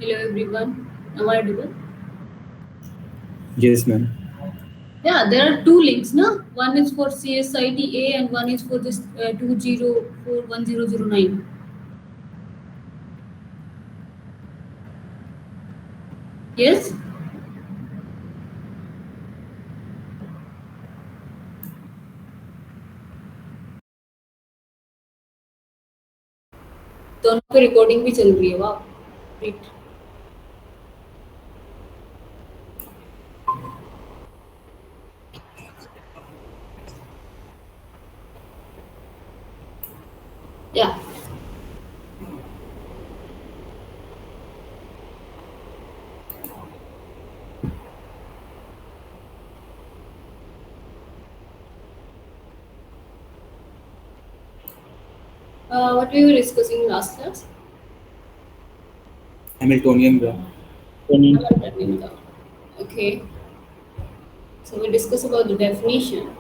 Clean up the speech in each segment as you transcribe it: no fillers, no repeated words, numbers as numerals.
Hello everyone. Am I audible? Yes, ma'am. Yeah, there are two links, no? One is for CSIT A and one is for this 2041009. Yes? दोनों पे recording भी चल रही है वाह great या what we were discussing last class? Hamiltonian graph. Hamiltonian curve. Okay, so we discuss about the definition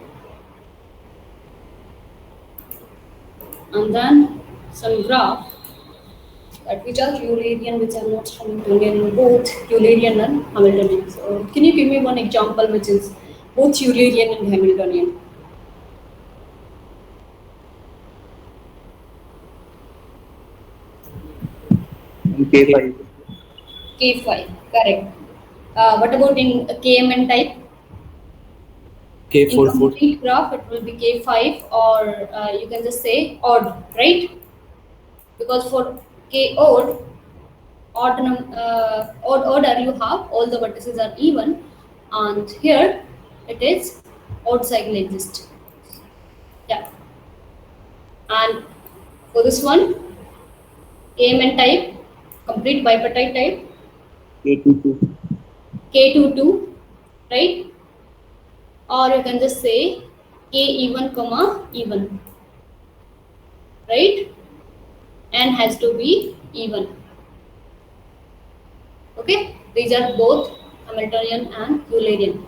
and then some graph that which are Eulerian, which are not Hamiltonian, both Eulerian and Hamiltonian. So, can you give me one example which is both Eulerian and Hamiltonian? And K5. K5, correct. What about in KMN type? In K44. complete graph, it will be K5 or you can just say odd, right? Because for K odd order you have all the vertices are even, and here it is odd cycle exist. Yeah, and for this one, KMN type, complete bipartite type, K22. K22, right? Or you can just say K even comma even, right? N has to be even. Okay, these are both Hamiltonian and Eulerian.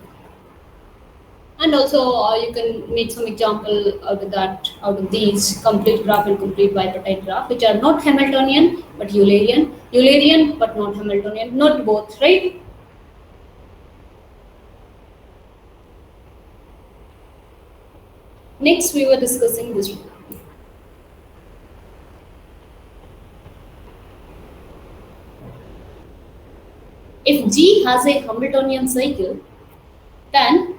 And also you can make some example out of that, out of these complete graph and complete bipartite graph, which are not Hamiltonian but Eulerian, Eulerian but not Hamiltonian, not both, right? Next, we were discussing this one. If G has a Hamiltonian cycle, then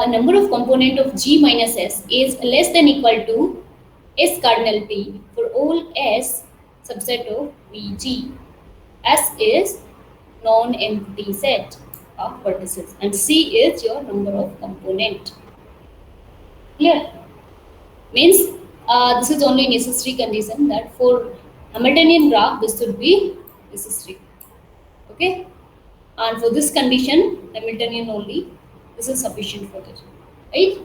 number of component of G minus S is less than equal to S cardinal T for all S subset of Vg. S is non-empty set of vertices and C is your number of component. Clear? Means this is only necessary condition that for Hamiltonian graph this should be necessary. Okay? And for this condition, Hamiltonian only, this is sufficient for this. Right?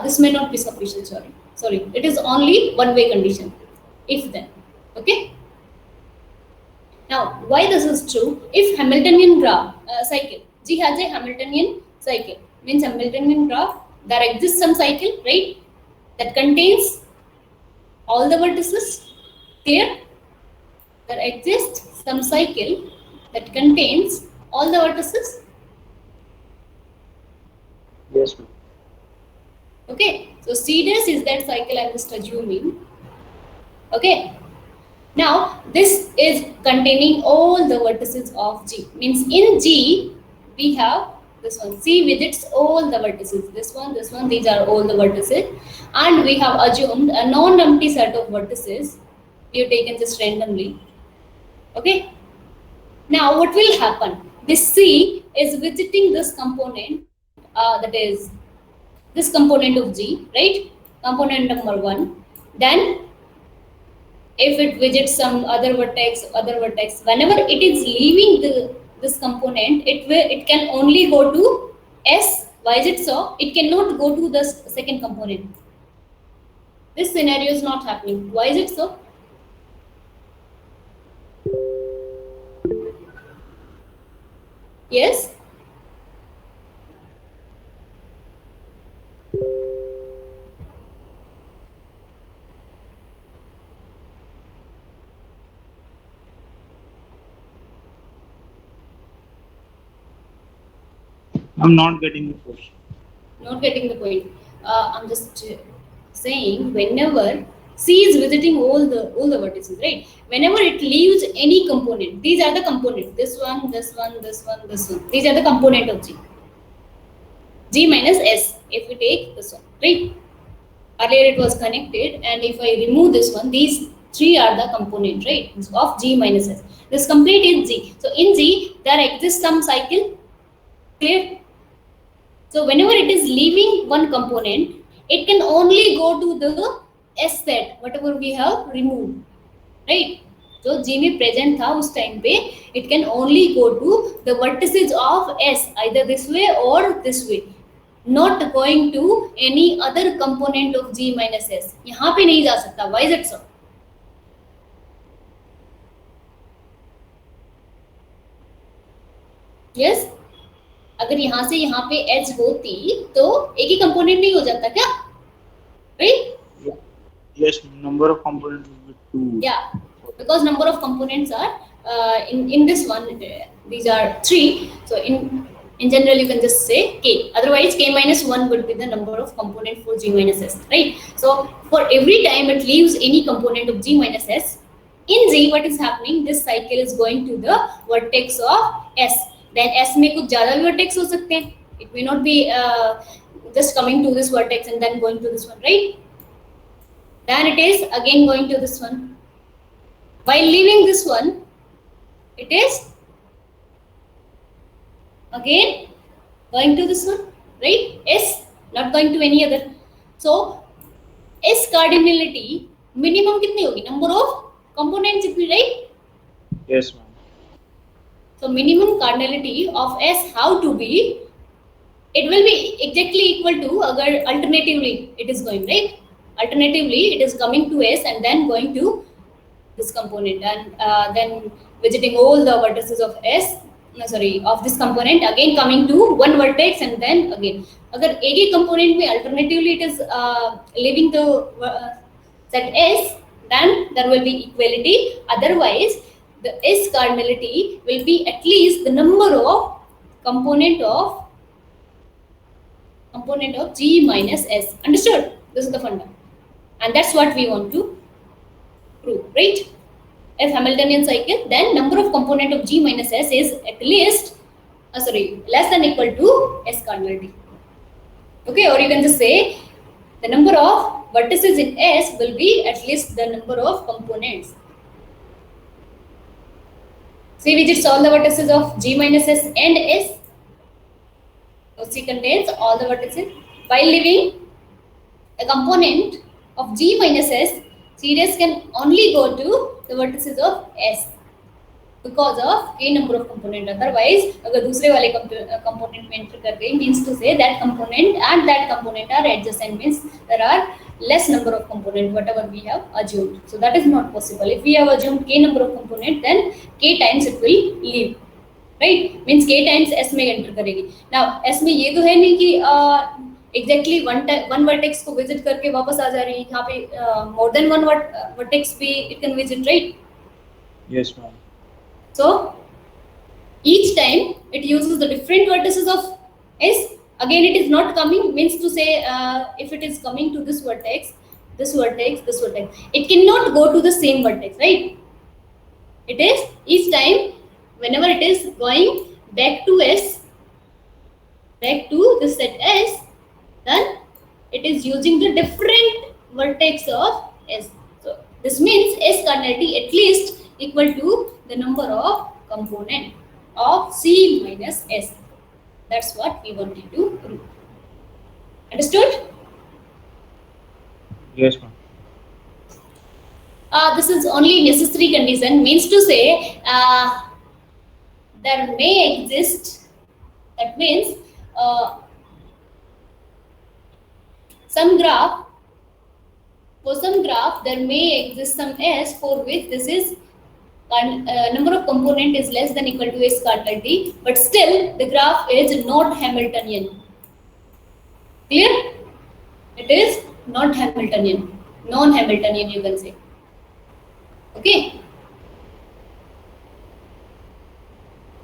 This may not be sufficient, sorry. Sorry, it is only one-way condition. If then. Okay? Now, why this is true? If Hamiltonian graph cycle, G has a Hamiltonian cycle, means Hamiltonian graph, there exists some cycle, right? That contains all the vertices. Clear? There exists some cycle that contains all the vertices. Yes, ma'am. Okay, so C dash is that cycle I'm just assuming. Okay, now this is containing all the vertices of G. Means in G we have this one. C visits all the vertices. This one, these are all the vertices, and we have assumed a non-empty set of vertices. We have taken just randomly. Okay. Now what will happen? This C is visiting this component, that is this component of G, right? Component number 1. Then if it visits some other vertex, whenever it is leaving this component, it can only go to S. Why is it so? It cannot go to the second component. This scenario is not happening. Why is it so? Yes. I'm not getting the question. Not getting the point. I'm just saying whenever C is visiting all the vertices, right? Whenever it leaves any component, these are the components. This one, this one, this one, this one. These are the component of G. G minus S. If we take this one, right? Earlier it was connected, and if I remove this one, these three are the component, right? Of G minus S. This complete is G. So in G there exists some cycle. Clear? So whenever it is leaving one component, it can only go to the S set, whatever we have removed, right? So G में present था उस time पे, it can only go to the vertices of S, either this way or this way, not going to any other component of G minus S. यहाँ पे नहीं जा सकता. Why is it so? Yes? अगर यहाँ से यहाँ पे एज होती तो एक ही कंपोनेंट नहीं हो जाता क्या, right? Yes, number of components will be 2. Yeah, because number of components are in this one, these are 3. So in general you can just say k, otherwise k minus 1 would be the number of component for G minus S, right? So for every time it leaves any component of G minus S, in G what is happening, this cycle is going to the vertex of S. Then S में कुछ ज़्यादा भी vertex हो सकते हैं. It may not be just coming to this vertex and then going to this one, right? Then it is again going to this one. While leaving this one, it is again going to this one, right? S, not going to any other. So S cardinality minimum कितनी होगी? Number of components जितनी, right? Yes, ma'am. So minimum cardinality of S how to be? It will be exactly equal to अगर alternatively it is going, right? Alternatively it is coming to S and then going to this component, and then visiting all the vertices of S, of this component, again coming to one vertex and then again. अगर एक ही component में alternatively it is leaving the set S, then there will be equality. Otherwise the S cardinality will be at least the number of component of G minus S. Understood? This is the funda, and that's what we want to prove, right? If Hamiltonian cycle, then number of component of G minus S is at least less than equal to S cardinality. Okay, or you can just say the number of vertices in S will be at least the number of components. C visits all the vertices of G minus S and S. So C contains all the vertices. While leaving a component of G minus S, C can only go to the vertices of S because of k number of component. Otherwise, अगर दूसरे वाले component में enter कर गई, means to say that component and that component are adjacent, means there are less number of component whatever we have assumed. So that is not possible. If we have assumed k number of component, then k times it will leave, right? Means k times S में enter करेगी. Now S में ये तो है नहीं कि exactly one vertex को visit करके वापस आ जा रही है. यहाँ पे more than one vertex भी it can visit, right? Yes, ma'am. So each time it uses the different vertices of S. Again, it is not coming, means to say if it is coming to this vertex, this vertex, this vertex, it cannot go to the same vertex, right? It is each time whenever it is going back to S, back to the set S, then it is using the different vertex of S. So this means S cardinality at least equal to the number of component of C minus S. That's what we wanted to prove. Understood? Yes, ma'am. This is only necessary condition, means to say there may exist, that means some graph, for some graph there may exist some S for which this is number of component is less than equal to S cardinality, but still the graph is not Hamiltonian. Clear? It is not Hamiltonian, non-Hamiltonian you can say. Okay.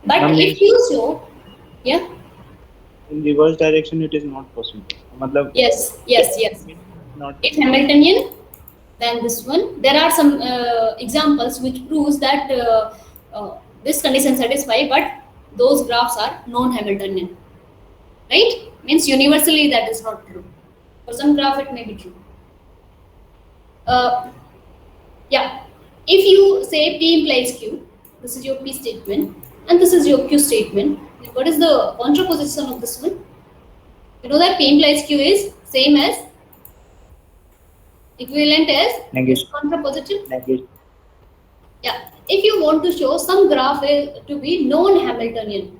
But if you show, yeah. in reverse direction it is not possible. मतलब Yes, yes, yes. not If Hamiltonian, then this one. There are some examples which proves that this condition satisfy, but those graphs are non-Hamiltonian. Right? Means universally that is not true. For some graph it may be true. Uh, yeah. If you say P implies Q, this is your P statement, and this is your Q statement. Then what is the contraposition of this one? You know that P implies Q is same as, equivalent as Negation. contrapositive. negation. Yeah. If you want to show some graph to be non-Hamiltonian,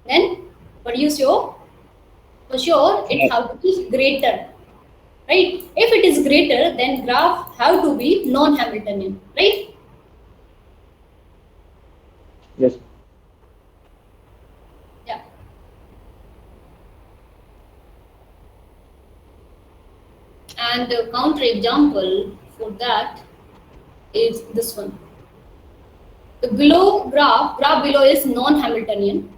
then what do you show? For sure, it have to be greater, right? If it is greater, then graph have to be non-Hamiltonian, right? Yes. Yeah. And the counter example for that is this one. The below graph below is non-Hamiltonian.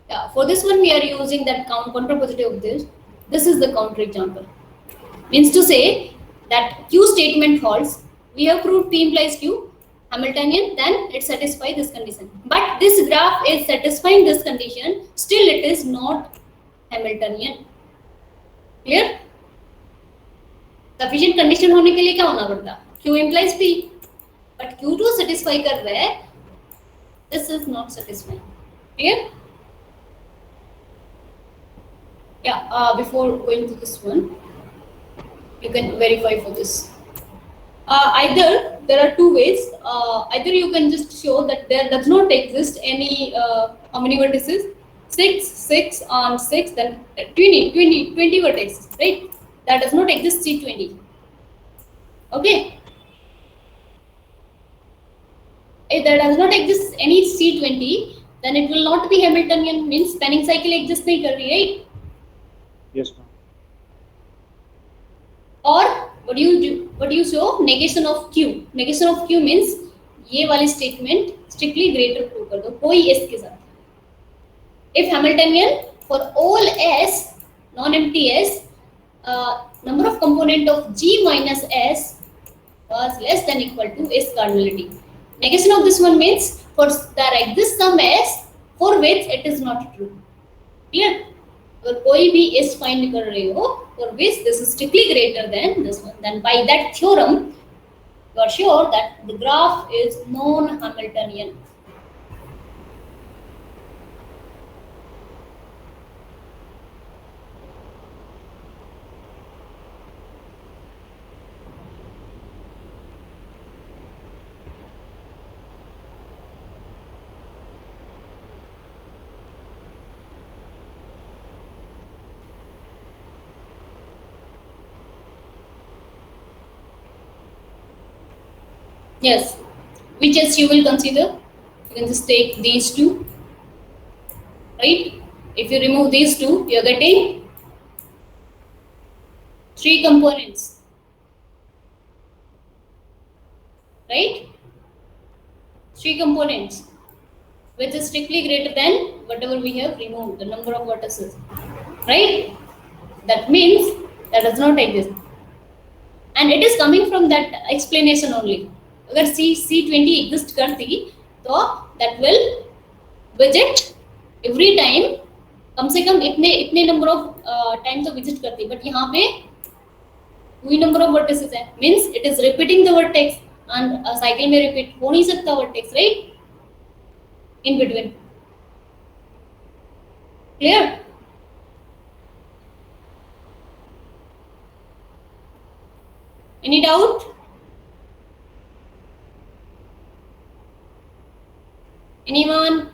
Yeah, for this one we are using that contrapositive of this. This is the counter example. Means to say that Q statement holds. We have proved P implies Q Hamiltonian, then it satisfies this condition. But this graph is satisfying this condition, still it is not Hamiltonian. Clear? Sufficient condition होने के लिए क्या होना पड़ता? Q implies P, but Q2 satisfy कर रहा है. This is not satisfying. Clear? Yeah. Before going to this one, you can verify for this. Either there are two ways. Either you can just show that there does not exist any how many vertices? 6 on 6, then 20 vertices, right? That does not exist C20. Okay. If there does not exist any C20, then it will not be Hamiltonian. Means spanning cycle exists नहीं कर रही, right? Yes, ma'am. Or what do you do? What do you show? Negation of Q. Negation of Q means ये वाली statement strictly greater prove कर दो कोई S के साथ. If Hamiltonian for all S non-empty S, number of component of G minus S was less than equal to S cardinality. Negation of this one means for there exists some S for which it is not true. Clear? अगर कोई भी S find कर रहे हो for which this is strictly greater than this one, then by that theorem you are sure that the graph is non-Hamiltonian. Yes. Which S you will consider? You can just take these two, right? If you remove these two, you are getting 3 components, right? 3 components, which is strictly greater than whatever we have removed, the number of vertices, right? That means that does not exist, and it is coming from that explanation only. अगर C20 exist करती तो that will visit every time कम से कम इतने number of time तो visit करती, but यहाँ पे वही number of vertices है, means it is repeating the vertex, and cycle में repeat हो नहीं सकता vertex, right? In between. Clear? Any doubt? Anyone?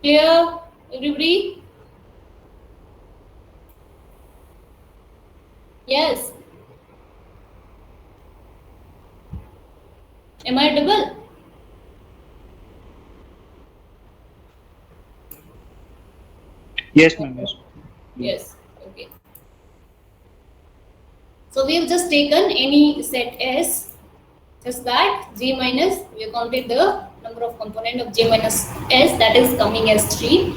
Clear? Everybody? Yes. Am I double? Yes, ma'am. Yes. Yes. Okay. So we have just taken any set S, just that G minus, we have counted the number number of component of J minus S, that is coming as 3,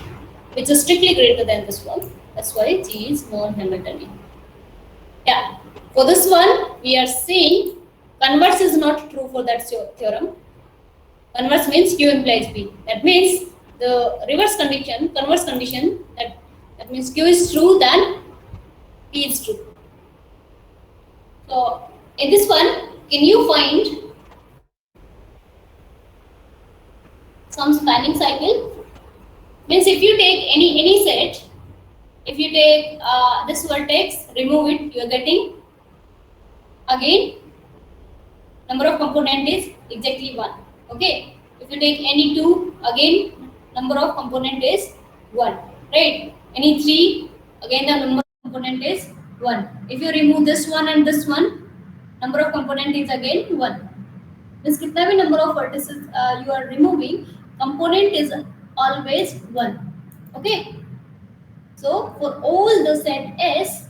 which is strictly greater than this one. That's why G is more Hamiltonian. Yeah. For this one, we are saying converse is not true for that theorem. Converse means Q implies P. That means the converse condition, that means Q is true, then P is true. So in this one, can you find some spanning cycle? Means if you take any set, if you take this vertex, remove it, you are getting again number of component is exactly 1. Okay. If you take any 2, again number of component is 1. Right. Any 3, again the number of component is 1. If you remove this one and this one, number of component is again 1. Means kitna bhi number of vertices you are removing, component is always 1. Okay. So for all the set S,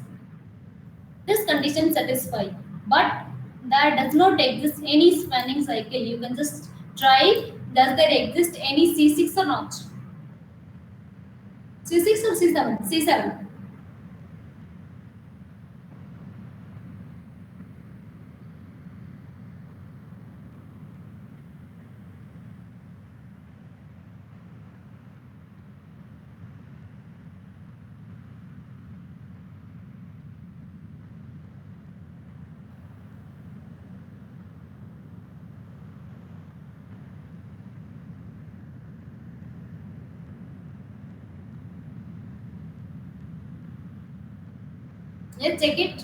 this condition satisfied, but there does not exist any spanning cycle. You can just try, does there exist any C6 or not? C6 or C7? C7. Let's check it.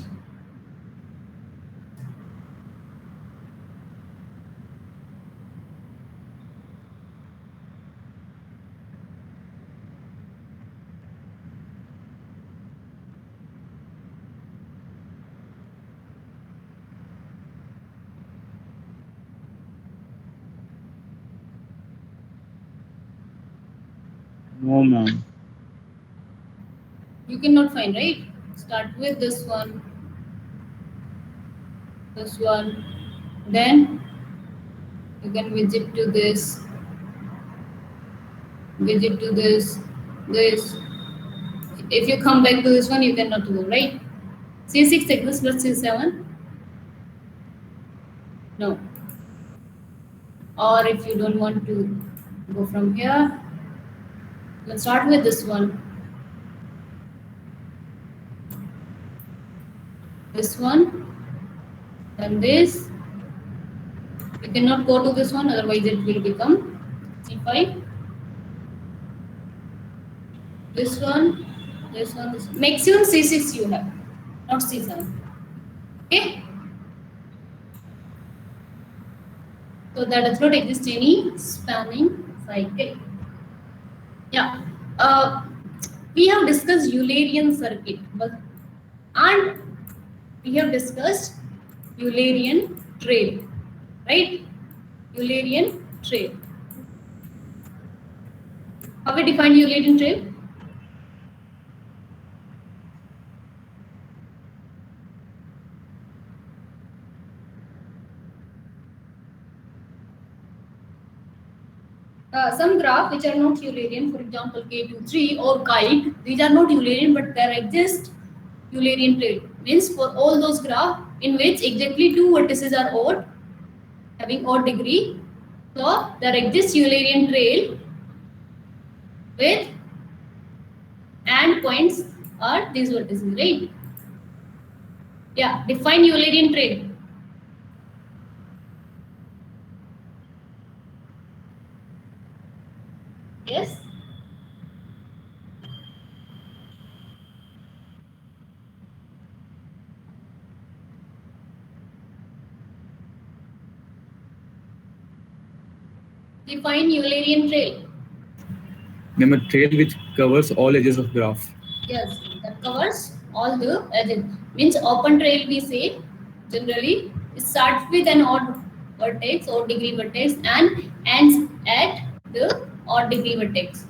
No, ma'am. You cannot find, right? Start with this one, then you can visit to this, this. If you come back to this one, you cannot go, right? C6 exists plus C7? No. Or if you don't want to go from here, let's start with this one. This one, then this. You cannot go to this one, otherwise it will become C5. This one, this one, this one. Maximum C6 you have, not C7. Okay? So there does not exist any spanning cycle. Yeah. We have discussed Eulerian circuit, and we have discussed Eulerian trail, right? Eulerian trail. How we define Eulerian trail? Some graph which are not Eulerian, for example K23 or kite, these are not Eulerian, but there exists Eulerian trail. Means for all those graphs in which exactly 2 vertices are odd, having odd degree, so there exists Eulerian trail with and points are these vertices, right? Yeah, define Eulerian trail. Yes. Define Eulerian trail. Name a trail which covers all edges of graph. Yes, that covers all the edges. Means open trail we say generally it starts with an odd vertex, odd degree vertex, and ends at the odd degree vertex.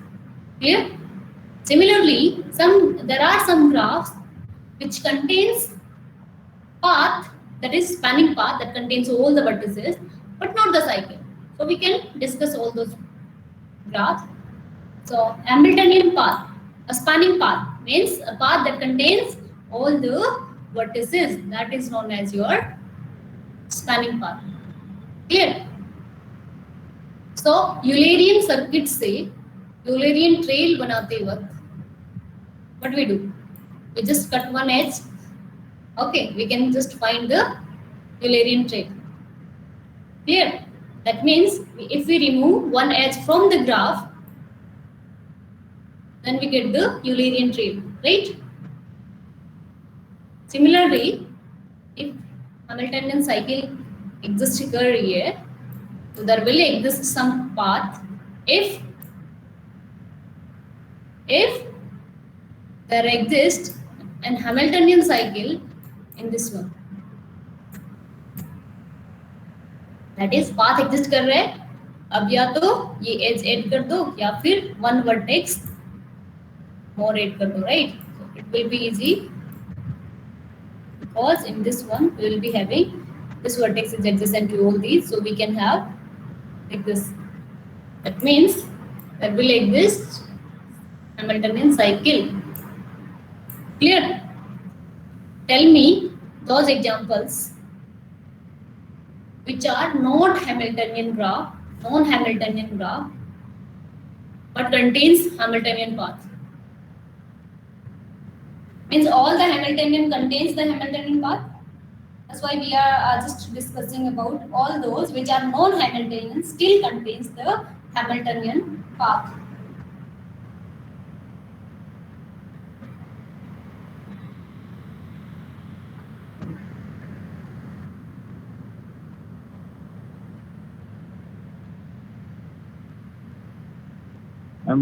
Clear? Similarly, there are some graphs which contains path, that is spanning path that contains all the vertices, but not the cycle. So we can discuss all those graphs. So Hamiltonian path, a spanning path means a path that contains all the vertices. That is known as your spanning path. Clear? So Eulerian circuit से Eulerian trail बनाते वक्त what we do? We just cut one edge. Okay, we can just find the Eulerian trail. Clear? That means if we remove one edge from the graph, then we get the Eulerian trail, right? Similarly, if Hamiltonian cycle exists here, so there will exist some path if there exists an Hamiltonian cycle in this one. That is path exist कर रहा है. अब या तो ये edge add कर दो या फिर one vertex more add कर दो, right? So it will be easy because in this one we will be having this vertex is adjacent to all these, so we can have like this. That means there will exist Hamiltonian cycle. Clear? Tell me those examples which are not Hamiltonian graph, non-Hamiltonian graph, but contains Hamiltonian path. Means all the Hamiltonian contains the Hamiltonian path. That's why we are just discussing about all those which are non-Hamiltonian still contains the Hamiltonian path.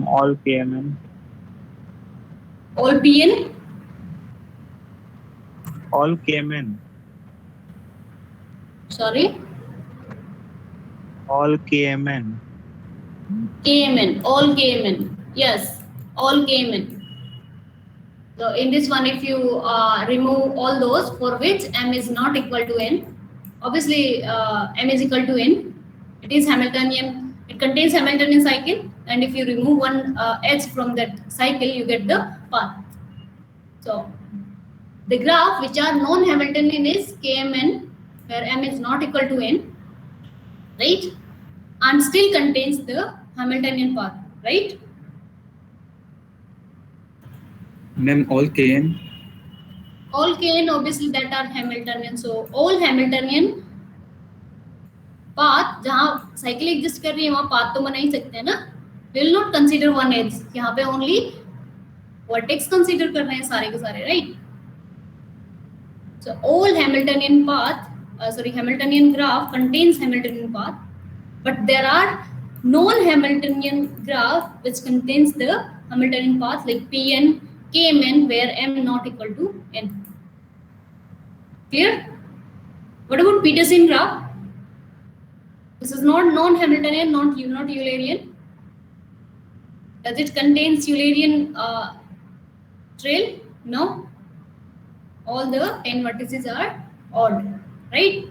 All KMN. All PN, All KMN. sorry, All KMN. KMN, all KMN. Yes, all KMN. So in this one, if you remove all those for which m is not equal to n, obviously m is equal to n, it is Hamiltonian, it contains Hamiltonian cycle, and if you remove one edge from that cycle, you get the path. So the graph which are non-Hamiltonian is KMN, where m is not equal to n, right? And still contains the Hamiltonian path, right? Ma'am, all Kn. All Kn obviously that are Hamiltonian. So all Hamiltonian path जहाँ cycle exist कर रही है वहाँ path तो बना ही सकते हैं ना. We will not consider one edge. यहाँ पे only vertex consider कर रहे हैं सारे के सारे, right? So all Hamiltonian path, Hamiltonian graph contains Hamiltonian path, but there are non-Hamiltonian graph which contains the Hamiltonian path like Pn, Kmn, where m not equal to n. Clear? What about Petersen graph? This is not non-Hamiltonian, not Eulerian. Does it contains Eulerian trail? No. All the 10 vertices are odd, right?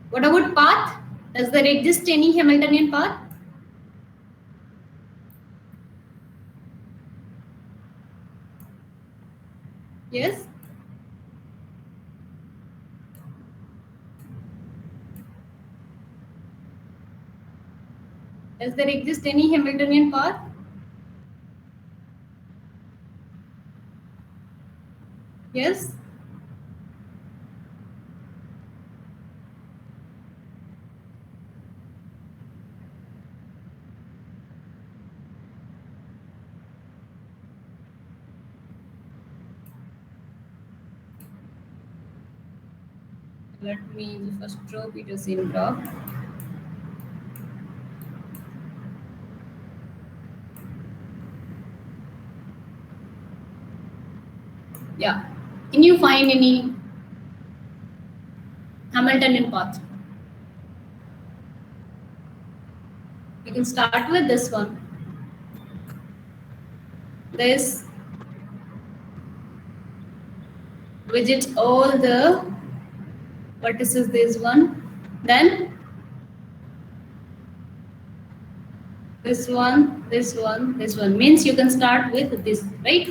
What about path? Does there exist any Hamiltonian path? Yes. Does there exist any Hamiltonian path? Yes. Let me first draw Petersen graph. Yeah. Can you find any Hamiltonian path? We can start with this one. This widget all the vertices, this one. Then this one, this one, this one. Means you can start with this, right?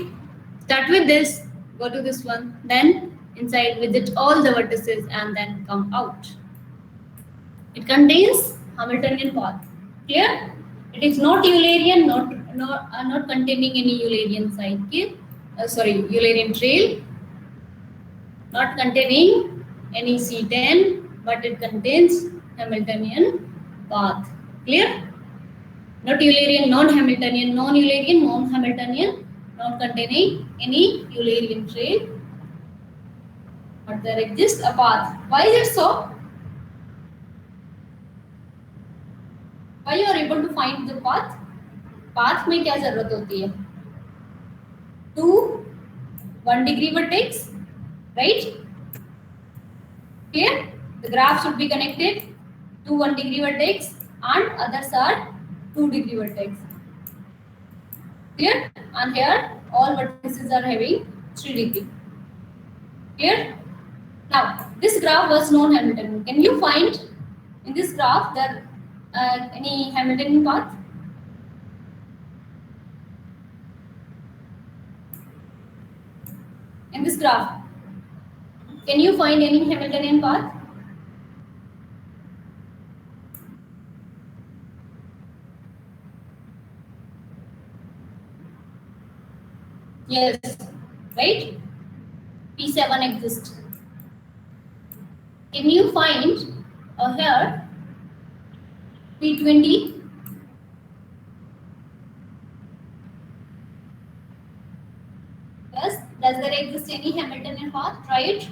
Start with this, go to this one, then inside visit all the vertices and then come out. It contains Hamiltonian path. Clear? It is not Eulerian, not containing any Eulerian cycle. Eulerian trail. Not containing any C10, but it contains Hamiltonian path. Clear? Not Eulerian, non-Hamiltonian, non-Eulerian, non-Hamiltonian, not containing any Eulerian trail. But there exists a path. Why is it so? Why you are able to find the path? Path में क्या जरूरत होती है? 2 1 degree vertex, right? Here the graph should be connected to 1 degree vertex and others are 2 degree vertex. Clear? And here all vertices are having 3 degree. Clear? Now this graph was non-Hamiltonian. Can you find in this graph there any Hamiltonian path? In this graph, can you find any Hamiltonian path? Yes, right? P7 exists. Can you find here P20? Yes. Does there exist any Hamiltonian path? Try it.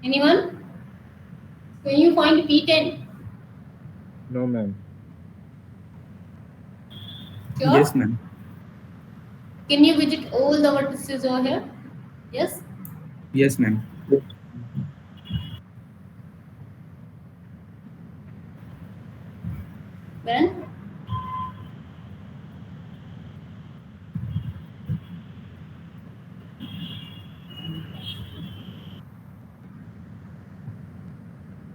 Anyone? Can you find P10? No, ma'am. Sure? Yes, ma'am. Can you visit all the vertices over here? Yes? Yes, ma'am. When?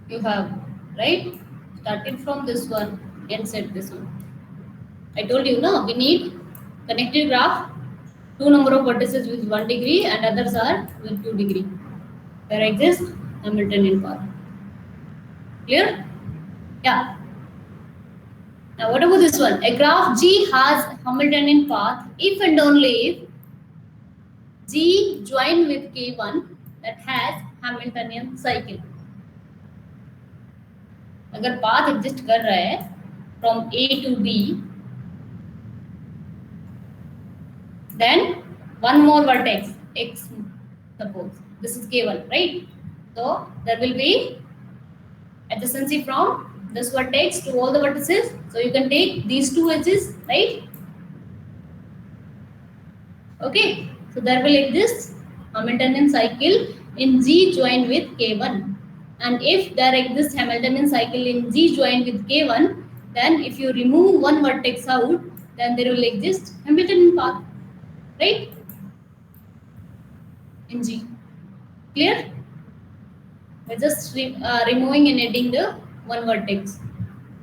You have, right? Started from this one and set this one. I told you, no, we need connected graph, 2 number of vertices with 1 degree and others are with 2 degree. There exists Hamiltonian path. Clear? Yeah. Now what about this one? A graph G has Hamiltonian path if and only if G joined with K1 that has Hamiltonian cycle. अगर path exist कर रहा है from A to B, then one more vertex X, suppose this is K1, right? So there will be adjacency from this vertex to all the vertices. So you can take these two edges, right? Okay, so there will exist Hamiltonian cycle in G joined with K1. And if there exists Hamiltonian cycle in G joined with K1, then if you remove one vertex out, then there will exist Hamiltonian path, right? In G. Clear? We're just removing and adding the one vertex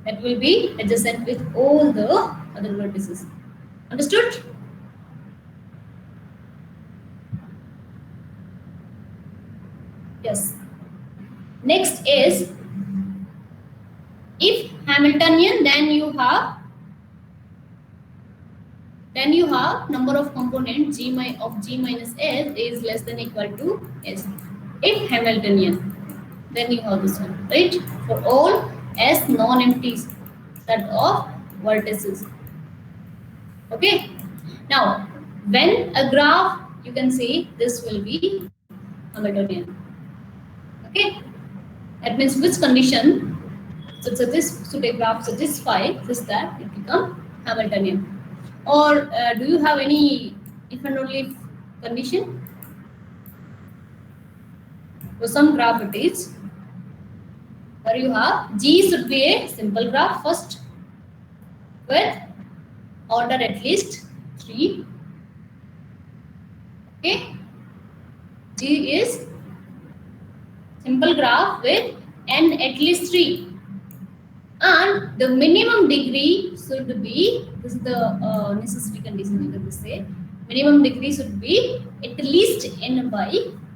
that will be adjacent with all the other vertices. Understood? Yes. Next is, if Hamiltonian, then you have number of components of G minus S is less than equal to S. If Hamiltonian, then you have this one, right? For all S non-empty set of vertices. Okay. Now, when a graph, you can say this will be Hamiltonian. Okay. That means which condition should a graph satisfy is that it becomes Hamiltonian. Or do you have any if and only if condition? So some graph it is where you have G should be a simple graph first with order at least 3. Okay, G is simple graph with n at least 3, and the minimum degree should be, this is the necessary condition you can say, minimum degree should be at least n by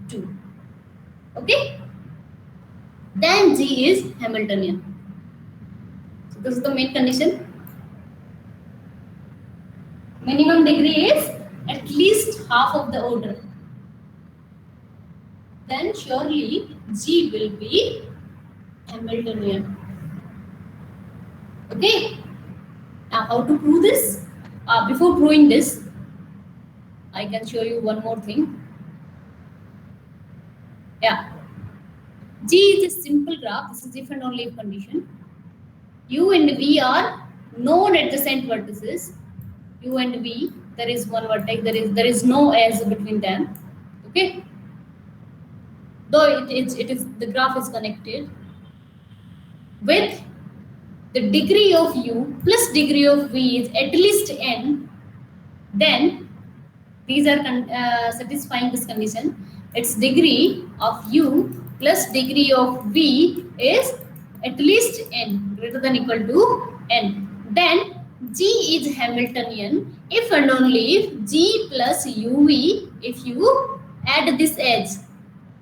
2. Okay, then G is Hamiltonian. So this is the main condition. Minimum degree is at least half of the order. Then surely G will be Hamiltonian. Okay. Now how to prove this? Before proving this, I can show you one more thing. Yeah. G is a simple graph. This is if and only if condition. U and V are non-adjacent vertices. U and V, there is one vertex. There is no edge between them. Okay. Though it is the graph is connected with the degree of U plus degree of V is at least n, then these are satisfying this condition. Its degree of U plus degree of V is at least n, greater than equal to n. Then G is Hamiltonian if and only if G plus UV, if you add this edge.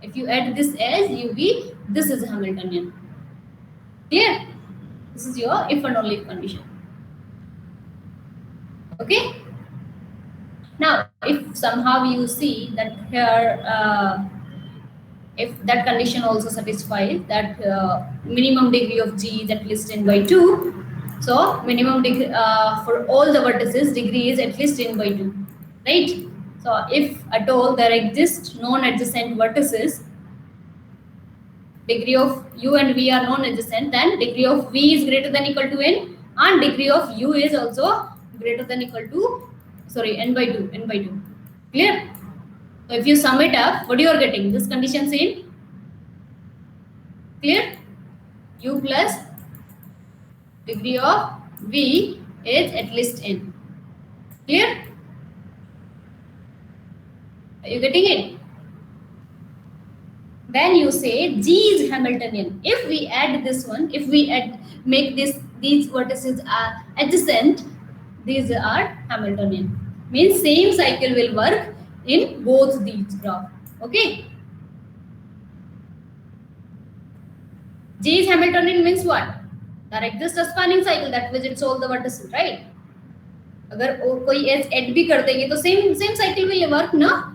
If you add this as UV, this is Hamiltonian. Clear? This is your if and only if condition. Okay? Now, if somehow you see that here, if that condition also satisfies that minimum degree of G is at least n by 2, so minimum degree for all the vertices degree is at least n by 2, right? So if at all there exist non-adjacent vertices, degree of U and V are non-adjacent, then degree of V is greater than equal to n, and degree of U is also greater than equal to, sorry, n by 2. Clear? So if you sum it up, what you are getting? This condition same. Clear? U plus degree of V is at least n. Clear? Are you getting it? Then you say G is Hamiltonian. If we add this one, if we make these vertices are adjacent, these are Hamiltonian. Means same cycle will work in both these graphs. Okay. G is Hamiltonian means what? There exists a spanning cycle that visits all the vertices, right? अगर कोई as add भी कर देंगे तो same cycle will work, ना?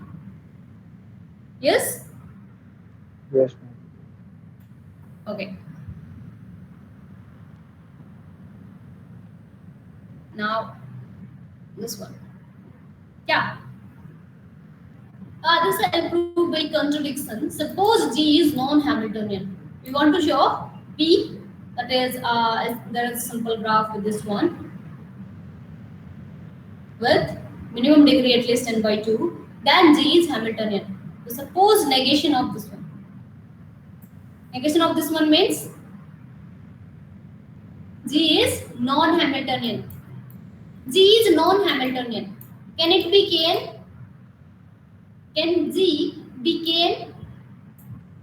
Yes. Yes, ma'am. Okay. Now, this one. Yeah. This is proved by contradiction. Suppose G is non-Hamiltonian. We want to show P, that is, there is a simple graph with this one, with minimum degree at least n by 2. Then G is Hamiltonian. So suppose negation of this one. Negation of this one means G is non-Hamiltonian. G is non-Hamiltonian. Can it be Kn? Can G be Kn?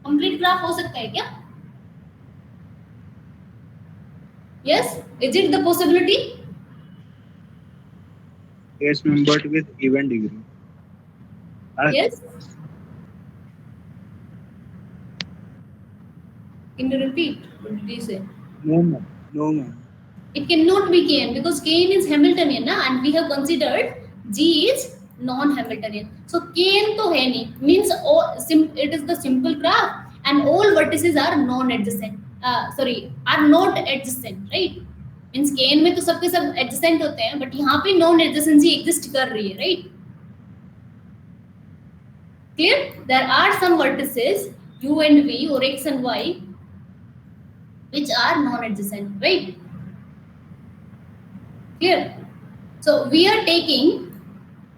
Complete graph हो सकता है क्या? Yes. Is it the possibility? Yes, ma'am, but with even degree. Yes. Can you repeat? What did you say? No, ma'am. No, ma'am. It cannot be Kn because Kn is Hamiltonian, na? And we have considered G is non-Hamiltonian. So Kn to hai nahi, means it is the simple graph and all vertices are non-adjacent. Are not adjacent, right? Means Kn में तो सबके सब adjacent होते हैं, but यहाँ पे non-adjacency exist कर रही है, right? Clear? There are some vertices U and V or X and Y which are non-adjacent, right? Clear? So we are taking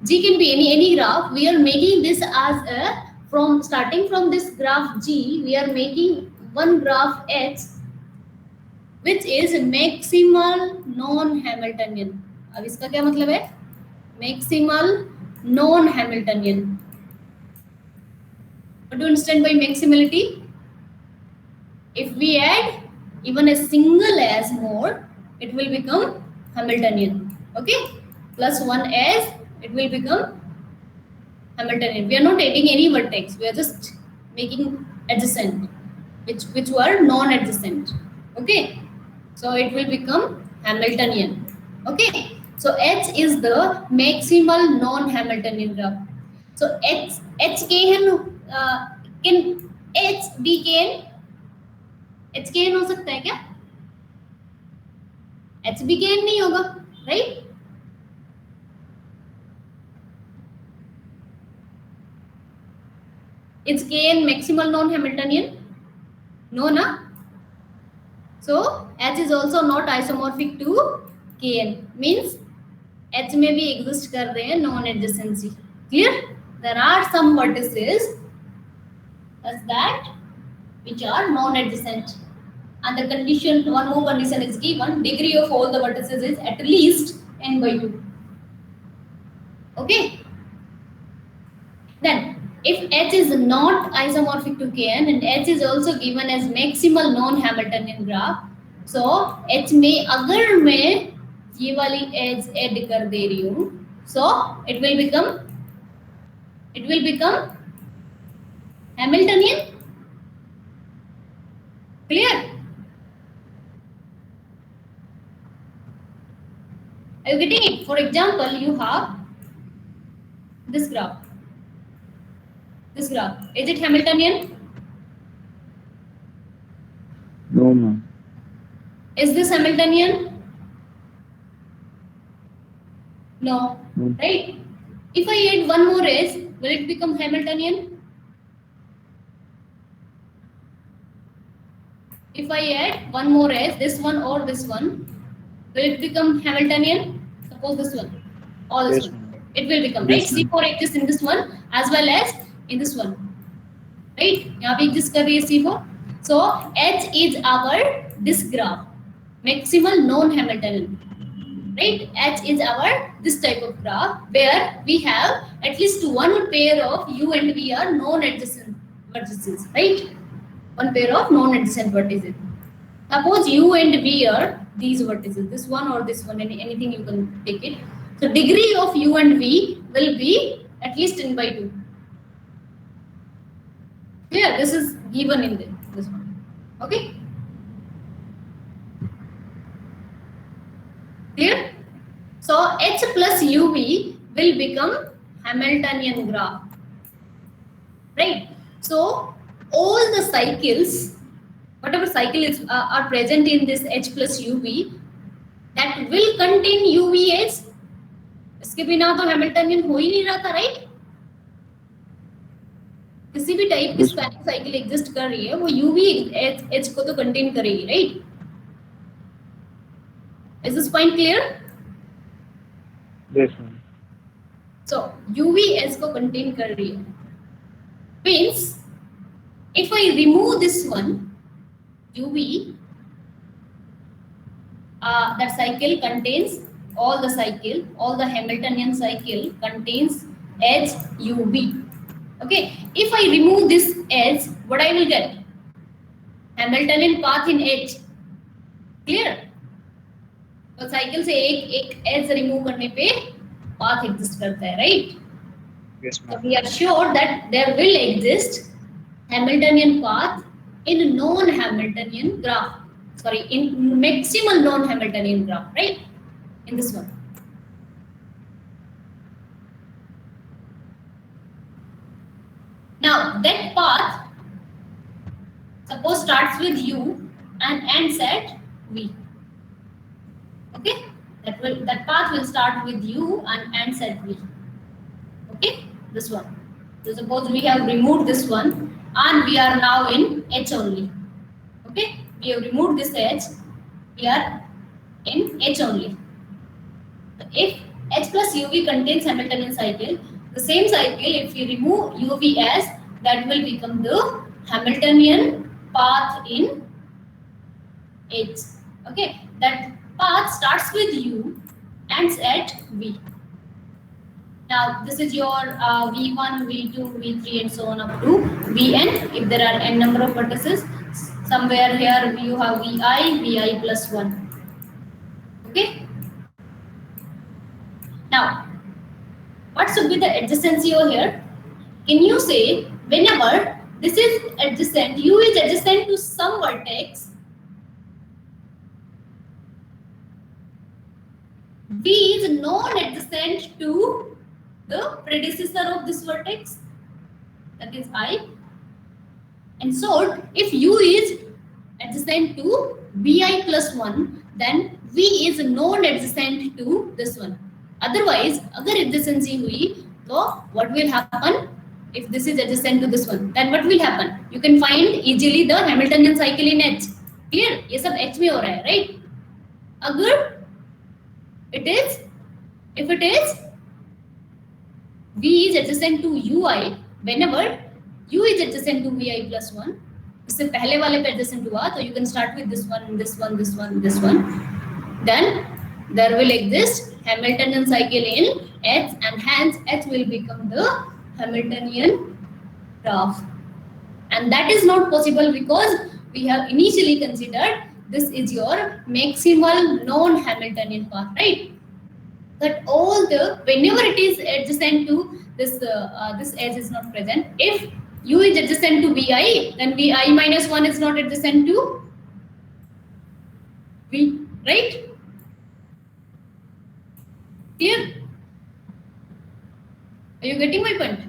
G can be any graph. We are making this as a from starting from this graph G. We are making one graph H, which is maximal non-Hamiltonian. अब इसका क्या मतलब है? Maximal non-Hamiltonian. What do you understand by maximality? If we add even a single s more, it will become Hamiltonian. Okay, plus one s, it will become Hamiltonian. We are not adding any vertex. We are just making adjacent, which were non-adjacent. Okay, so it will become Hamiltonian. Okay, so H is the maximal non-Hamiltonian graph. So H can H be can H kn हो सकता है क्या? H भी kn नहीं होगा, right? Is kn maximal non-Hamiltonian? No, na? So H is also not isomorphic to kn. Means H में भी exist कर रहे हैं non-adjacency. Clear? There are some vertices as that which are non-adjacent. And the condition, one more condition is given, degree of all the vertices is at least n by 2. Okay. Then, if H is not isomorphic to Kn and H is also given as maximal non-Hamiltonian graph, so H में अगर मैं ये वाली edge add कर दे रही हूँ, so it will become Hamiltonian. Clear? Are you getting it? For example, you have this graph. This graph. Is it Hamiltonian? No, ma'am. Is this Hamiltonian? No. Right? If I add one more s, will it become Hamiltonian? If I add one more s, this one or this one, will it become Hamiltonian? Suppose this one or this Yes, one. ma'am. It will become, Yes, right? C4 exists in this one as well as in this one. Right? यहाँ पे exist कर रही है C4. So H is our this graph, maximal non-Hamiltonian. Right? H is our this type of graph where we have at least one pair of U and V are non-adjacent vertices. Right? One pair of non-adjacent vertices. Suppose U and V are these vertices, this one or this one, anything you can take it. So degree of U and V will be at least n by 2. Clear? This is given in this one. Okay? Clear? So H plus UV will become Hamiltonian graph. Right? So all the cycles, whatever cycle is are present in this H plus UV, that will contain UVH. इसके बिना तो Hamiltonian हो ही नहीं रहा था, right? किसी भी type की स्पैनिंग साइकिल एग्जिस्ट कर रही है वो UV H को तो कंटेन करेगी, right? Is this point clear? Yes, ma'am. So UV H को कंटेन कर रही है. Means if I remove this one, UV, that cycle contains all the Hamiltonian cycle contains H UV. Okay, if I remove this H, what I will get? Hamiltonian path in H. Clear? तो cycle से एक H remove करने पे path exist करता है, right? Yes, So ma'am. we are sure that there will exist Hamiltonian path in non-Hamiltonian graph. Sorry, in maximal non-Hamiltonian graph, right? In this one. Now that path, suppose starts with U and ends at V. Okay, that path will start with U and ends at V. Okay, this one. So suppose we have removed this one and we are now in H only. Okay, we have removed this H, we are in H only. So if H plus UV contains Hamiltonian cycle. The same cycle, if you remove UVS, that will become the Hamiltonian path in H. Okay, that path starts with U, ends at V. Now this is your V1, V2, V3 and so on up to Vn. If there are n number of vertices, somewhere here you have Vi plus 1. Okay. Now, what should be the adjacency over here? Can you say whenever this is adjacent, U is adjacent to some vertex, V is non-adjacent to the predecessor of this vertex, that is I. And so, if U is adjacent to Vi plus 1, then V is non-adjacent to this one. Otherwise, अगर adjacency हुई, तो what will happen? If this is adjacent to this one, then what will happen? You can find easily the Hamiltonian cycle in H. Clear? ये सब H में हो रहा है, right? अगर it is, if it is V is adjacent to Ui, whenever U is adjacent to Vi plus 1, इससे पहले वाले पे adjacent हुआ, तो you can start with this one, this one, this one, this one. Then there will exist Hamiltonian cycle in H, and hence H will become the Hamiltonian graph. And that is not possible because we have initially considered this is your maximal non-Hamiltonian path, right? That all the, whenever it is adjacent to this, this edge is not present. If U is adjacent to Vi, then Vi minus 1 is not adjacent to V, right? Clear? Are you getting my point?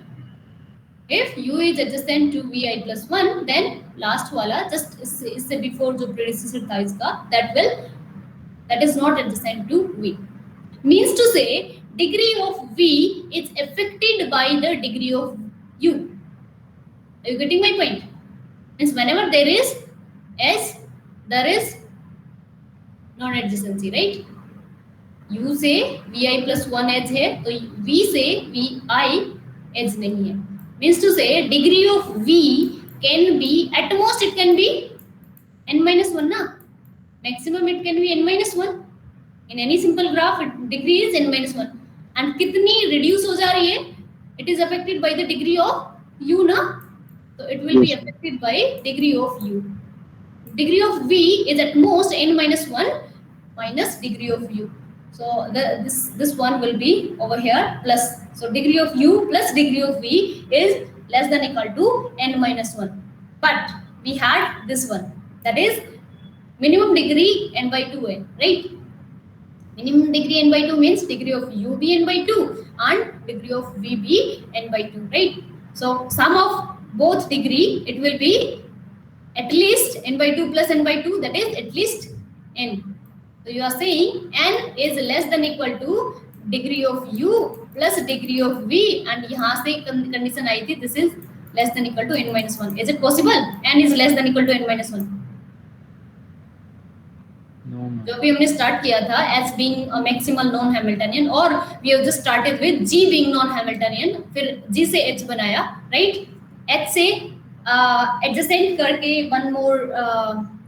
If U is adjacent to Vi plus 1, then last wala, just इससे before जो predecessor था इसका, that is not adjacent to V. Means to say, degree of V is affected by the degree of U. Are you getting my point? Means whenever there is S, there is non-adjacency, right? U से Vi plus 1 edge है, तो V से Vi edge नहीं है. Means to say, degree of V can be, at most it can be n minus 1 na. Maximum it can be n minus 1. In any simple graph, degree is n minus 1. And कितनी reduce हो जा रही है? It is affected by the degree of U na. So it will be affected by degree of U. Degree of V is at most n minus 1 minus degree of U. So this one will be over here plus. So degree of U plus degree of V is less than equal to n minus 1. But we had this one. That is minimum degree n by 2, right? Minimum degree n by 2 means degree of U be n by 2 and degree of V be n by 2, right? So sum of both degree, it will be at least n by 2 plus n by 2, that is at least n. So you are saying n is less than equal to degree of U plus degree of V, and यहाँ से condition आई थी, this is less than equal to n minus 1. Is it possible? N is less than equal to n minus 1. No. जो भी हमने start किया था as being a maximal non-Hamiltonian, or we have just started with G being non-Hamiltonian, फिर G से H बनाया, right? H से adjacent करके one more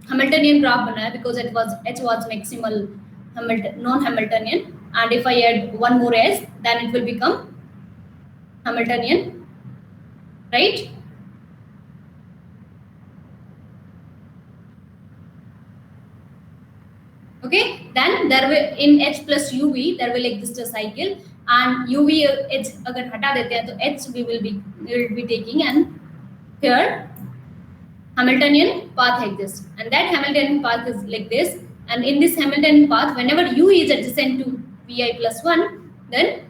Hamiltonian graph बनाया because H was maximal non-Hamiltonian, and if I add one more S, then it will become Hamiltonian, right? Okay, then there will in H plus UV there will exist a cycle, and UV H अगर हटा देते हैं तो H we will be taking, and here Hamiltonian path exists, and that Hamiltonian path is like this. And in this Hamiltonian path, whenever U is adjacent to Vi plus 1, then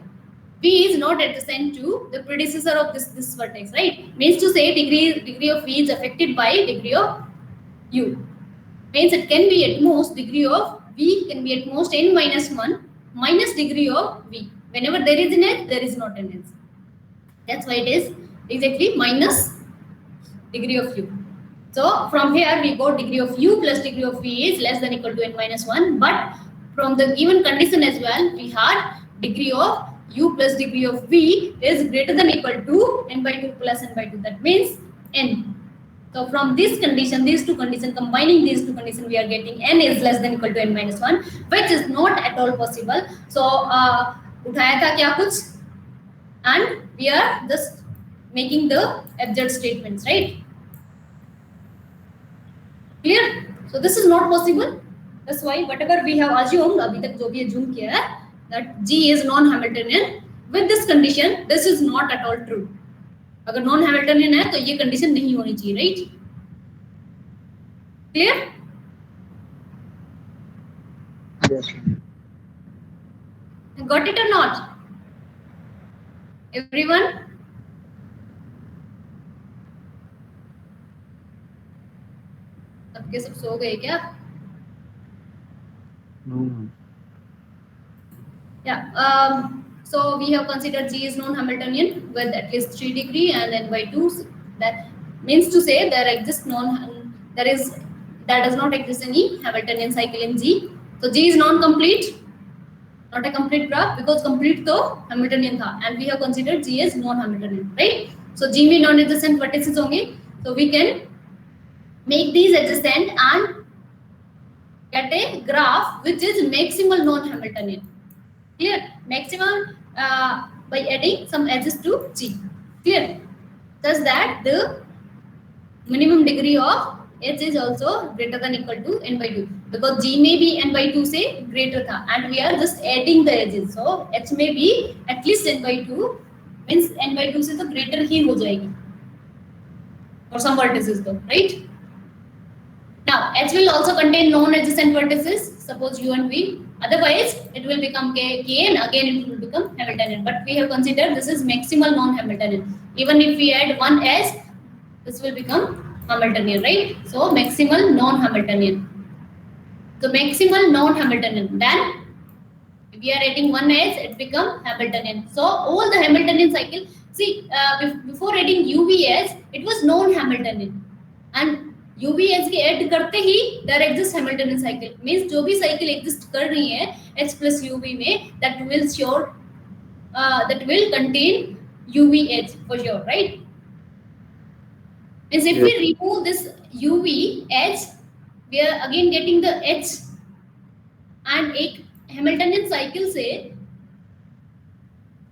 V is not adjacent to the predecessor of this vertex, right? Means to say degree of V is affected by degree of U. Means it can be at most degree of V can be at most n minus 1 minus degree of V. Whenever there is an H, there is not an H. That's why it is exactly minus degree of U. So from here we got degree of U plus degree of V is less than equal to n minus 1. But from the given condition as well, we had degree of u plus degree of v is greater than equal to n by 2 plus n by 2. That means n. So from this condition, these two conditions, combining these two conditions, we are getting n is less than equal to n minus 1, which is not at all possible. So उठाया था क्या कुछ, and we are just making the absurd statements, right? Clear? So this is not possible. That's why whatever we have assumed, अभी तक जो भी assume किया है, that G is non-Hamiltonian, with this condition, this is not at all true. अगर non Hamiltonian है तो ये कंडीशन नहीं होनी चाहिए, right? Clear? Yes. Got it or not? Everyone? सबके सब सो गए क्या? No, no. Yeah. So we have considered G is non-Hamiltonian with at least 3 degree and n by 2. That means to say there does not exist any Hamiltonian cycle in G. So G is non-complete, not a complete graph, because complete तो Hamiltonian था, and we have considered G as non-Hamiltonian, right? So G में non-adjacent vertices होंगे, so we can make these adjacent and get a graph which is maximal non-Hamiltonian. Clear? Maximal by adding some edges to G. Clear? Thus that the minimum degree of H is also greater than equal to n by 2, because G may be n by 2 से greater था, and we are just adding the edges. So H may be at least n by 2, means n by 2 से तो greater ही हो जाएगी for some vertices though, right? Now H will also contain non-adjacent vertices, suppose U and V. Otherwise, it will become Kn, again it will become Hamiltonian. But we have considered this is maximal non-Hamiltonian. Even if we add one S, this will become Hamiltonian, right? So maximal non-Hamiltonian. So maximal non-Hamiltonian. Then if we are adding one S, it becomes Hamiltonian. So all the Hamiltonian cycle, see, before adding UVS, it was non-Hamiltonian. And UVS के add करते ही there exists Hamiltonian cycle, means जो भी cycle exist कर रही है H plus UV में, that will contain UVH for sure, right? Means if we remove this UVH, we are again getting the H, and एक Hamiltonian cycle से,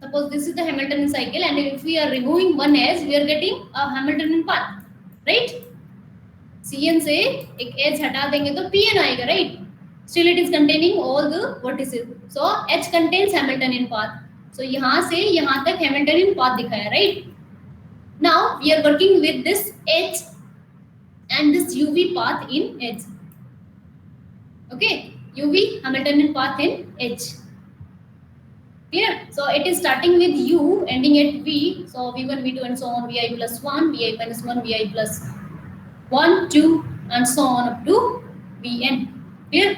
suppose this is the Hamiltonian cycle, and if we are removing one S, we are getting a Hamiltonian path, right? Cn से एक H हटा देंगे तो Pn आएगा, right? Still it is containing all the vertices. So H contains Hamiltonian path. So यहाँ से यहाँ तक Hamiltonian path दिखाया, right? Now we are working with this H and this UV path in H. Okay, UV Hamiltonian path in H. Clear? So it is starting with U, ending at V. So V1, V2, and so on. Vi plus 1, Vi minus 1, Vi plus 1, 2, and so on up to Vn. Clear?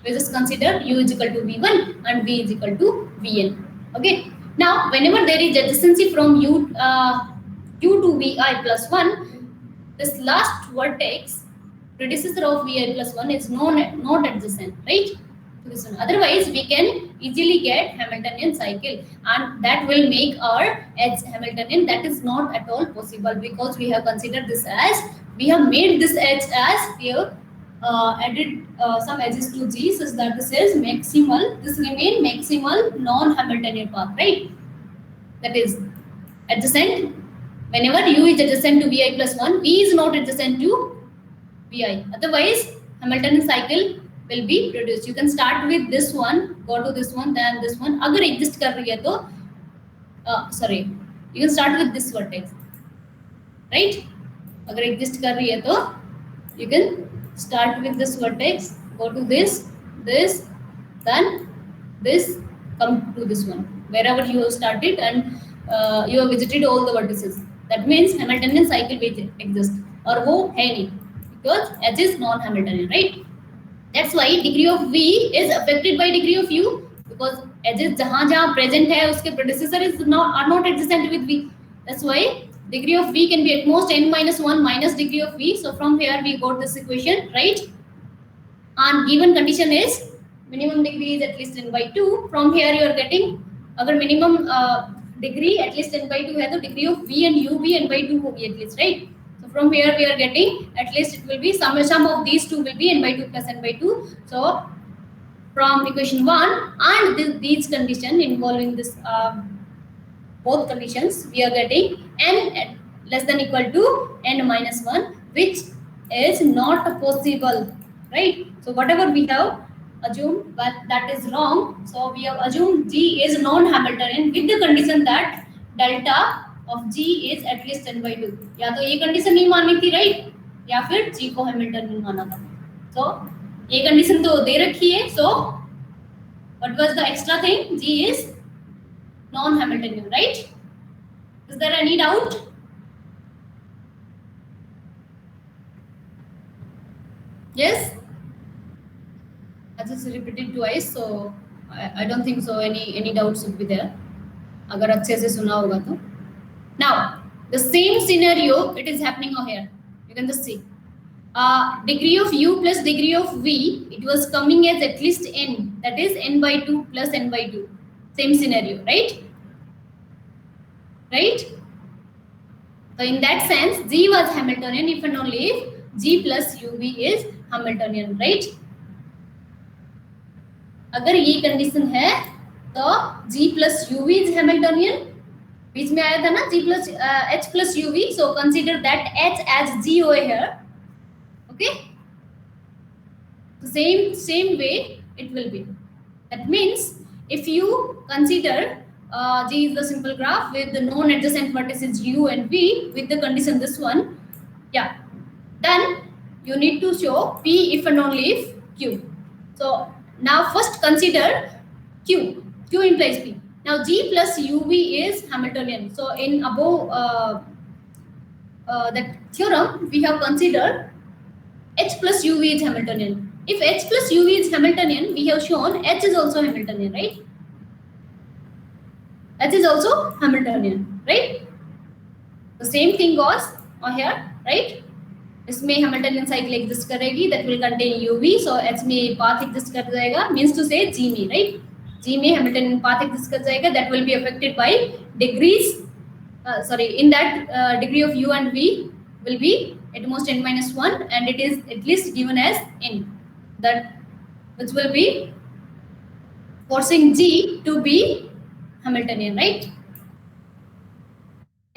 We just consider U is equal to V1 and V is equal to Vn. Okay. Now, whenever there is adjacency from U to Vi plus 1, this last vertex, predecessor of Vi plus 1, is not adjacent, right? Otherwise, we can easily get Hamiltonian cycle, and that will make our H Hamiltonian. That is not at all possible, because we have considered this as, we have made this H as we have added some edges to G, such that this is maximal, this remain maximal non-Hamiltonian path, right? That is adjacent. Whenever U is adjacent to Vi plus 1, V is not adjacent to Vi. Otherwise, Hamiltonian cycle will be produced. You can start with this one, go to this one, then this one. अगर exist कर रही है तो, sorry, you can start with this vertex, right? अगर exist कर रही है तो you can start with this vertex, go to this, then this, come to this one. Wherever you have started and you have visited all the vertices. That means Hamiltonian cycle will exist. और वो है नहीं, because H is non-Hamiltonian, right? That's why degree of V is affected by degree of U, because edges जहाँ present है उसके predecessor are not adjacent with V. That's why degree of V can be at most n minus 1 minus degree of V. So from here we got this equation, right? And given condition is minimum degree is at least n by 2. From here you are getting, अगर minimum degree at least n by 2 है तो degree of v and u भी n by 2 होगी at least, right? So from here we are getting at least it will be sum of these two will be n by 2 plus n by 2. So from equation 1 and these condition involving this both conditions, we are getting n less than equal to n minus 1, which is not possible, right? So whatever we have assumed, but that is wrong. So we have assumed G is non-Hamiltonian with the condition that delta of G is at least n by 2. या तो ये condition नहीं माननी थी, right? या फिर G को Hamiltonian माना था. So ये condition तो दे रखी है. So what was the extra thing? G is non-Hamiltonian, right? Is there any doubt? Yes? I just repeated twice, so I don't think so any doubts would be there. अगर अच्छे से सुना होगा तो. Now, the same scenario, it is happening over here. You can just see. Degree of u plus degree of v, it was coming as at least n, that is n by 2 plus n by 2. Same scenario, right? Right? So in that sense, G was Hamiltonian if and only if G plus uv is Hamiltonian, right? अगर ये condition है तो G plus uv is Hamiltonian. बीच में आया था ना G plus H plus uv, so consider that H as G over here. Okay, the same way it will be. That means if you consider G is the simple graph with the known adjacent vertices u and v with the condition this one, yeah, then you need to show P if and only if Q. So now first consider Q. Q implies P. Now G plus uv is Hamiltonian. So in above that theorem we have considered H plus uv is Hamiltonian. If H plus uv is Hamiltonian, we have shown H is also Hamiltonian, right? H is also Hamiltonian, right? The same thing goes on here, right? इसमें Hamiltonian cycle exist करेगी, that will contain uv, so H में path exist कर जाएगा, means to say G में, right? G में Hamiltonian path exist कर जाएगा, that will be affected by degrees. In that degree of u and v will be at most n minus 1, and it is at least given as n, that which will be forcing G to be Hamiltonian, right?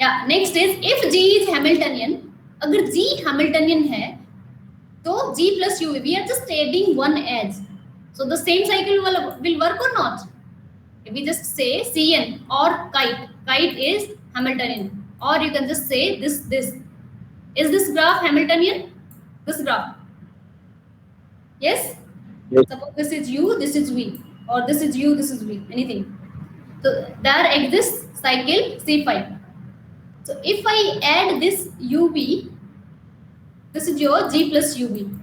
Yeah, next is if G is Hamiltonian, अगर G Hamiltonian है तो G plus u, we are just adding one edge, so the same cycle will work or not? If we just say Cn or kite is Hamiltonian, or you can just say this. Is this graph Hamiltonian? This graph? Yes? Yes. Suppose this is u, this is v, or this is u, this is v, anything. So there exists cycle C5. So if I add this uv, this is your G plus uv.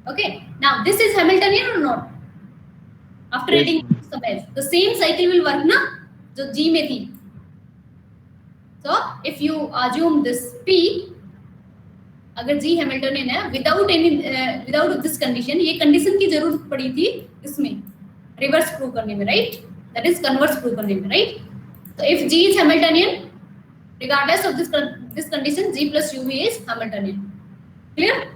Okay. Now this is Hamiltonian or not? After Yes. adding some edge, the same cycle will work na, जो G में थी. So if you assume this P, अगर G Hamiltonian है without this condition, ये condition की जरूरत पड़ी थी इसमें reverse prove करने में, right? That is converse prove करने में, right? So if G is Hamiltonian, regardless of this condition, G plus uv is Hamiltonian. Clear?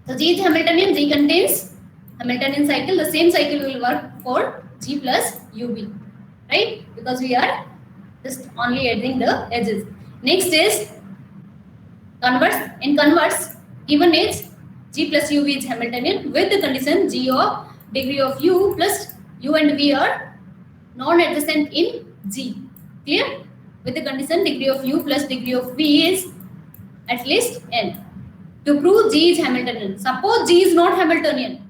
So G is Hamiltonian, G contains Hamiltonian cycle. The same cycle will work for G plus uv, right? Because we are just only adding the edges. Next is converse. In converse, given is G plus uv is Hamiltonian with the condition G of degree of u plus u and v are non-adjacent in G. Clear? With the condition degree of u plus degree of v is at least n. To prove G is Hamiltonian. Suppose G is not Hamiltonian,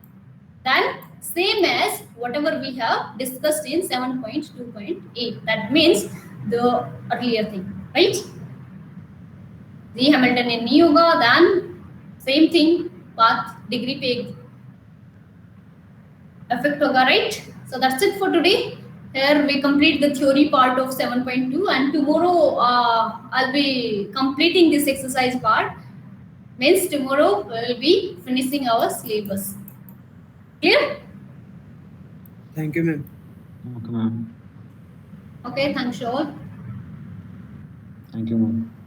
then same as whatever we have discussed in 7.2.8. That means the earlier thing, right? G Hamiltonian नहीं होगा, then same thing, path degree पे effect होगा, right? So that's it for today. Here we complete the theory part of 7.2, and tomorrow I'll be completing this exercise part. Means tomorrow we'll be finishing our syllabus. Clear? Thank you, ma'am. Okay, ma'am. Okay, thanks all. Thank you, ma'am.